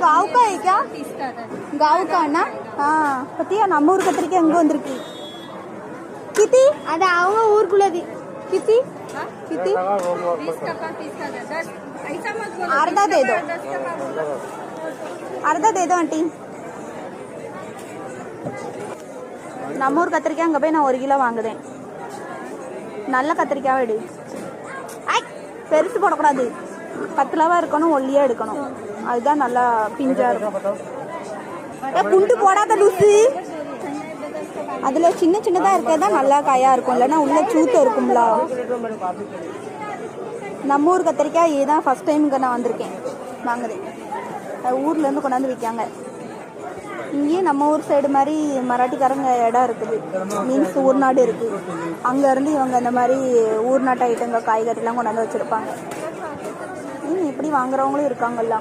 गाँव का है क्या? गाँव का ना? हाँ पतिया நம்ம ஊர் கத்திரிக்காய் எங்க வந்திருக்கு किती அது அவங்க ஊருக்குள்ளது किती किती 20 का 30 का 10 ऐसा मत बोलो अर्धा दे दो 10 का बोलो अर्धा दे दो आंटी நம்ம ஊர் கத்திரிக்காய் அங்கே போய் நான் 1 கிலோ வாங்குதேன் நல்ல கத்திரிக்காய் எடு பெருசு போடக்கூடாது பத்தலவா இருக்கணும் ஒல்லியா எடுக்கணும் அதுதான் நல்லா பிஞ்சா இருக்கும் புண்டு போடாத லூசு அதுல சின்ன சின்னதா இருக்கதான் நல்லா காயா இருக்கும் இல்லைன்னா உள்ள சூத்த இருக்கும்ல நம்ம ஊர் கத்திரிக்காய் இதுதான் ஃபர்ஸ்ட் டைம் இங்கே நான் வந்திருக்கேன் வாங்குதேன் ஊர்ல இருந்து கொண்டாந்து விற்காங்க இங்கேயும் நம்ம ஊர் சைடு மாதிரி மராட்டிக்காரங்க இடம் இருக்குது மீன்ஸ் ஊர்நாடு இருக்குது அங்கேருந்து இவங்க இந்த மாதிரி ஊர்நாட்டு ஐட்டங்க காய்கறிலாம் கொண்டாந்து வச்சுருப்பாங்க இப்படி வாங்குறவங்களும் இருக்காங்கல்ல